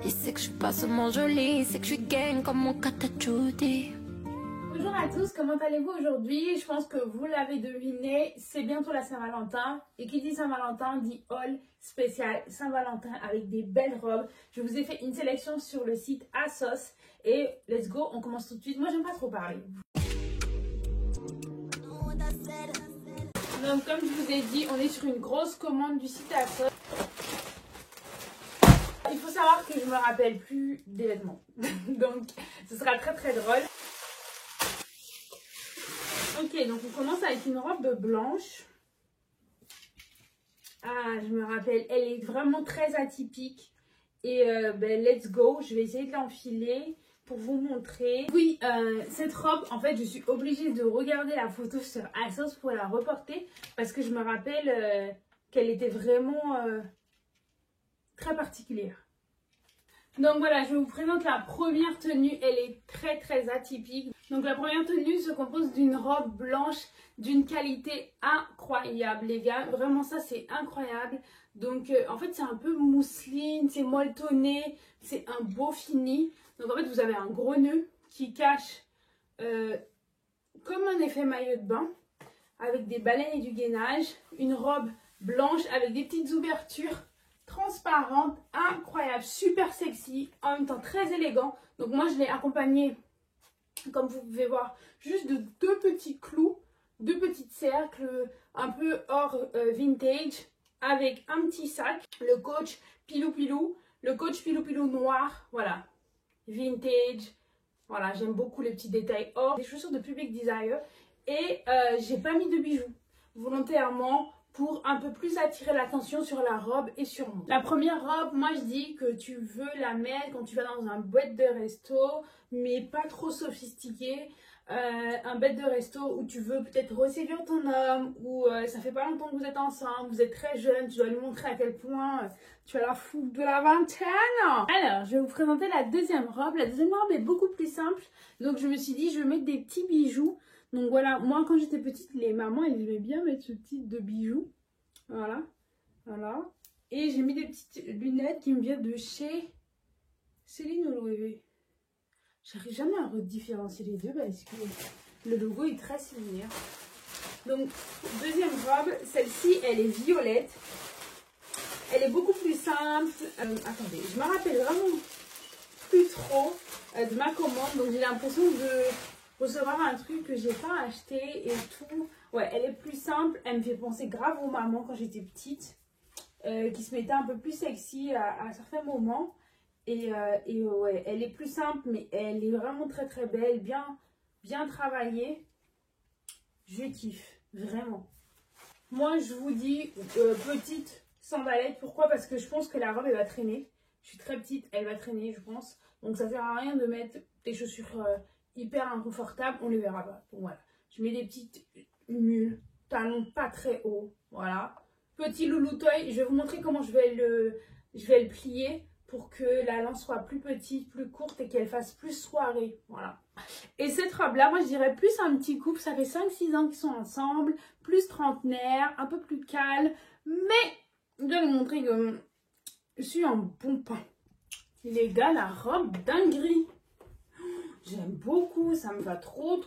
Il sait que je suis pas seulement jolie, il sait que je suis gang comme mon kata Judy. Bonjour à tous, comment allez-vous aujourd'hui? Je pense que vous l'avez deviné, c'est bientôt la Saint-Valentin. Et qui dit Saint-Valentin dit haul spécial Saint-Valentin avec des belles robes. Je vous ai fait une sélection sur le site ASOS. Et let's go, on commence tout de suite. Moi, j'aime pas trop parler. Donc, comme je vous ai dit, on est sur une grosse commande du site ASOS. Il faut savoir que je me rappelle plus des vêtements. Donc, ce sera très très drôle. Ok, donc on commence avec une robe blanche. Ah, je me rappelle, elle est vraiment très atypique. Et let's go, je vais essayer de l'enfiler pour vous montrer. Oui, cette robe, en fait, je suis obligée de regarder la photo sur ASOS pour la reporter. Parce que je me rappelle qu'elle était vraiment très particulière. Donc voilà, je vous présente la première tenue, elle est très très atypique. Donc la première tenue se compose d'une robe blanche d'une qualité incroyable les gars, vraiment ça c'est incroyable. Donc en fait c'est un peu mousseline, c'est molletonné, c'est un beau fini. Donc en fait vous avez un gros nœud qui cache comme un effet maillot de bain avec des baleines et du gainage. Une robe blanche avec des petites ouvertures transparente, incroyable, super sexy, en même temps très élégant. Donc moi je l'ai accompagné, comme vous pouvez voir, juste de deux petits clous, deux petits cercles un peu hors vintage, avec un petit sac, le coach pilou pilou, le coach pilou pilou noir, voilà, vintage. Voilà, j'aime beaucoup les petits détails or. Des chaussures de Public Desire et j'ai pas mis de bijoux volontairement pour un peu plus attirer l'attention sur la robe et sur moi. La première robe, moi je dis que tu veux la mettre quand tu vas dans un boîte de resto, mais pas trop sophistiqué. Un bête de resto où tu veux peut-être reséduire ton homme, ou ça fait pas longtemps que vous êtes ensemble, vous êtes très jeune, tu dois lui montrer à quel point tu as la fougue de la vingtaine. Alors, je vais vous présenter la deuxième robe. La deuxième robe est beaucoup plus simple, donc je me suis dit je vais mettre des petits bijoux. Donc voilà, moi quand j'étais petite, les mamans elles aimaient bien mettre ce type de bijoux. Voilà, voilà. Et j'ai mis des petites lunettes qui me viennent de chez Céline ou Loewe. J'arrive jamais à différencier les deux parce que le logo est très similaire. Donc, deuxième robe, celle-ci, elle est violette. Elle est beaucoup plus simple. Attendez, je me rappelle vraiment plus trop de ma commande. Donc, j'ai l'impression de recevoir un truc que j'ai pas acheté et tout. Ouais, elle est plus simple. Elle me fait penser grave aux mamans quand j'étais petite. Qui se mettaient un peu plus sexy à certains moments. Et ouais, elle est plus simple, mais elle est vraiment très très belle, bien travaillée. Je kiffe, vraiment. Moi, je vous dis petite sandalette. Pourquoi? Parce que je pense que la robe, elle va traîner. Je suis très petite, elle va traîner, je pense. Donc, ça sert à rien de mettre des chaussures hyper inconfortables. On les verra pas. Donc, voilà. Je mets des petites mules, talons pas très hauts. Voilà. Petit loulou toy. Je vais vous montrer comment je vais le plier pour que la lance soit plus petite, plus courte et qu'elle fasse plus soirée. Voilà. Et cette robe-là, moi je dirais plus un petit couple. Ça fait 5-6 ans qu'ils sont ensemble, plus trentenaire, un peu plus calme. Mais je dois vous montrer que je suis en bon pain. Les gars, la robe dinguerie. J'aime beaucoup, ça me va trop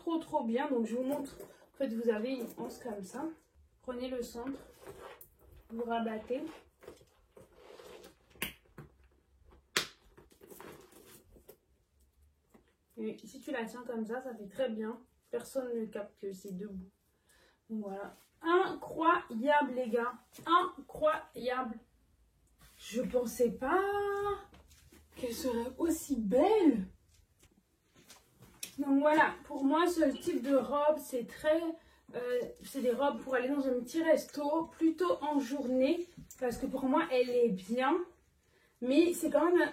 bien. Donc je vous montre. En fait, vous avez une anse comme ça. Prenez le centre, vous rabattez. Et si tu la tiens comme ça fait très bien. Personne ne capte que c'est debout. Donc voilà. Incroyable les gars. Incroyable. Je pensais pas qu'elle serait aussi belle. Donc voilà. Pour moi, ce type de robe, c'est très... c'est des robes pour aller dans un petit resto. Plutôt en journée. Parce que pour moi, elle est bien. Mais c'est quand même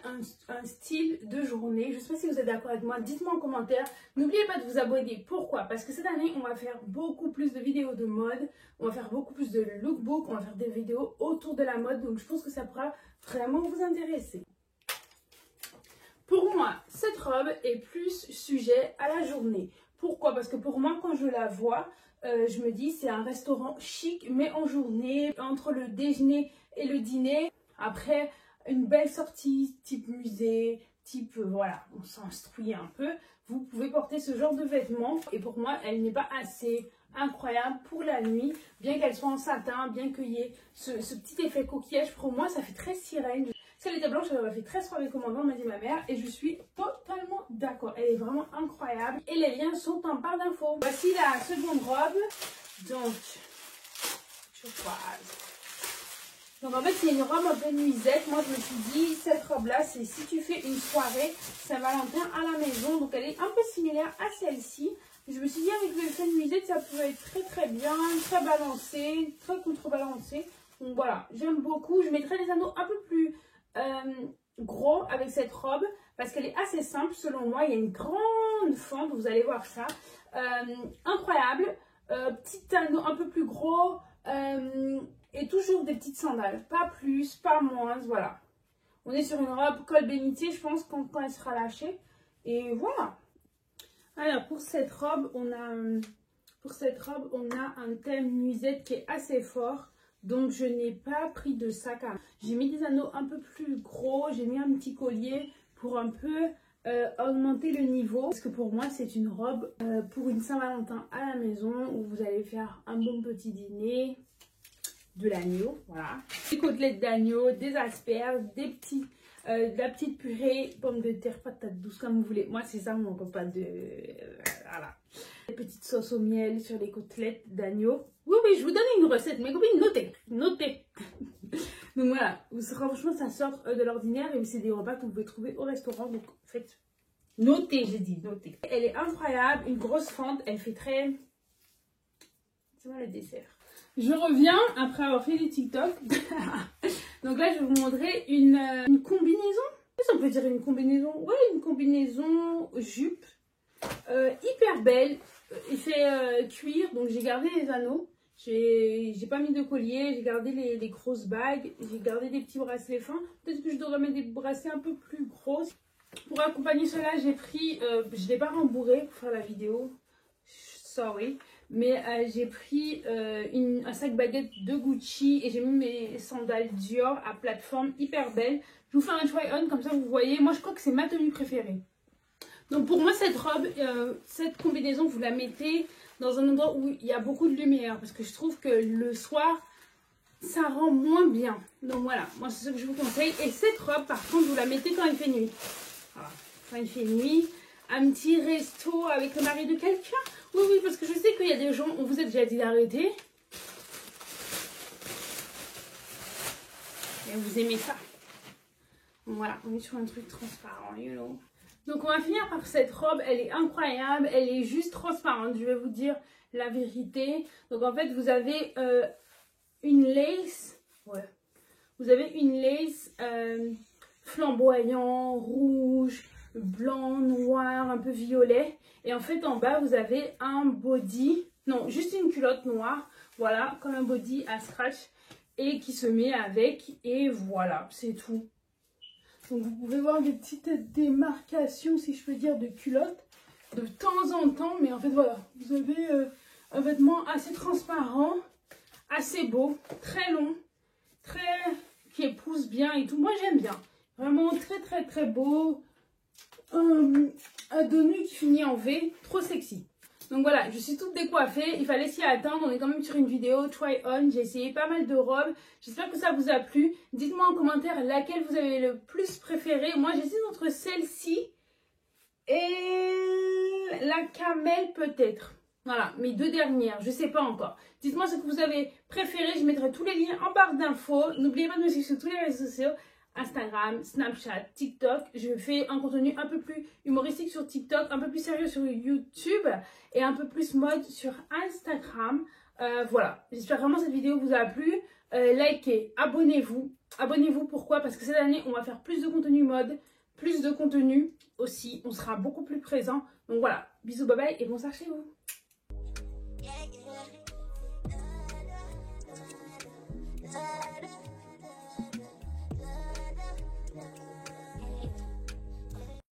un style de journée. Je ne sais pas si vous êtes d'accord avec moi. Dites-moi en commentaire. N'oubliez pas de vous abonner. Pourquoi? Parce que cette année, on va faire beaucoup plus de vidéos de mode. On va faire beaucoup plus de lookbook. On va faire des vidéos autour de la mode. Donc, je pense que ça pourra vraiment vous intéresser. Pour moi, cette robe est plus sujet à la journée. Pourquoi? Parce que pour moi, quand je la vois, je me dis c'est un restaurant chic, mais en journée, entre le déjeuner et le dîner. Après... une belle sortie type musée, type voilà, on s'instruit un peu, vous pouvez porter ce genre de vêtements. Et pour moi, elle n'est pas assez incroyable pour la nuit, bien qu'elle soit en satin, bien qu'il y ait ce petit effet coquillage. Pour moi, ça fait très sirène. Si elle était blanche, elle aurait fait très soirée commandant, m'a dit ma mère, et je suis totalement d'accord. Elle est vraiment incroyable et les liens sont en barre d'infos. Voici la seconde robe, donc turquoise. Donc en fait c'est une robe un peu nuisette. Moi je me suis dit cette robe là c'est si tu fais une soirée Saint-Valentin à la maison. Donc elle est un peu similaire à celle-ci. Je me suis dit avec le fait nuisette ça pouvait être très très bien, très balancé, très contrebalancé. Donc voilà, j'aime beaucoup. Je mettrai les anneaux un peu plus gros avec cette robe parce qu'elle est assez simple selon moi. Il y a une grande fente, vous allez voir ça. Incroyable. Petit anneau un peu plus gros. Et toujours des petites sandales, pas plus, pas moins, voilà. On est sur une robe col bénitier, je pense, quand elle sera lâchée. Et voilà. Alors, pour cette robe, on a un thème nuisette qui est assez fort. Donc, je n'ai pas pris de sac à main. J'ai mis des anneaux un peu plus gros, j'ai mis un petit collier pour un peu augmenter le niveau. Parce que pour moi, c'est une robe pour une Saint-Valentin à la maison où vous allez faire un bon petit dîner. De l'agneau, voilà. Des côtelettes d'agneau, des asperges, de la petite purée, pommes de terre, patates douces, comme vous voulez. Moi, c'est ça mon repas de... voilà. Des petites sauces au miel sur les côtelettes d'agneau. Oui, oui, je vous donne une recette. Mes copines, notez, notez. Donc voilà, franchement, ça sort de l'ordinaire et c'est des repas que vous pouvez trouver au restaurant. Donc, faites... Notez, j'ai dit, notez. Elle est incroyable, une grosse fente. Elle fait très... C'est moi le dessert. Je reviens après avoir fait des TikTok. Donc là, je vais vous montrer une combinaison. Qu'est-ce qu'on peut dire une combinaison? Ouais, une combinaison jupe. Hyper belle. Il fait cuir. Donc j'ai gardé les anneaux. J'ai pas mis de collier. J'ai gardé les grosses bagues. J'ai gardé des petits bracelets fins. Peut-être que je devrais mettre des bracelets un peu plus gros. Pour accompagner cela, j'ai pris... je ne l'ai pas rembourré pour faire la vidéo. Sorry. Mais j'ai pris un sac baguette de Gucci et j'ai mis mes sandales Dior à plateforme hyper belle. Je vous fais un try on comme ça vous voyez. Moi je crois que c'est ma tenue préférée. Donc pour moi cette robe, cette combinaison vous la mettez dans un endroit où il y a beaucoup de lumière. Parce que je trouve que le soir ça rend moins bien. Donc voilà, moi c'est ce que je vous conseille. Et cette robe par contre vous la mettez quand il fait nuit. Voilà, quand il fait nuit. Un petit resto avec le mari de quelqu'un. Oui, oui, parce que je sais qu'il y a des gens, on vous a déjà dit d'arrêter. Et vous aimez ça. Voilà, on est sur un truc transparent, you know. Donc on va finir par cette robe, elle est incroyable, elle est juste transparente, je vais vous dire la vérité. Donc en fait, vous avez une lace, ouais. Vous avez une lace flamboyant, rouge, blanc, noir, un peu violet. Et en fait, en bas, vous avez un body, non, juste une culotte noire. Voilà, comme un body à scratch et qui se met avec. Et voilà, c'est tout. Donc, vous pouvez voir des petites démarcations, si je peux dire, de culotte de temps en temps. Mais en fait, voilà, vous avez un vêtement assez transparent, assez beau, très long, qui épouse bien et tout. Moi, j'aime bien. Vraiment très, très, très beau. Un dos nu qui finit en V, trop sexy. Donc voilà, je suis toute décoiffée, il fallait s'y attendre, on est quand même sur une vidéo try on, j'ai essayé pas mal de robes, j'espère que ça vous a plu. Dites-moi en commentaire laquelle vous avez le plus préféré. Moi j'hésite entre celle-ci et la camel peut-être. Voilà, mes deux dernières, je sais pas encore. Dites-moi ce que vous avez préféré, je mettrai tous les liens en barre d'infos. N'oubliez pas de me suivre sur tous les réseaux sociaux. Instagram, Snapchat, TikTok. Je fais un contenu un peu plus humoristique sur TikTok, un peu plus sérieux sur YouTube et un peu plus mode sur Instagram. Voilà, j'espère vraiment que cette vidéo vous a plu. Likez, abonnez-vous. Abonnez-vous, pourquoi? Parce que cette année, on va faire plus de contenu mode, plus de contenu aussi. On sera beaucoup plus présent. Donc voilà, bisous, bye bye et bonsoir chez vous.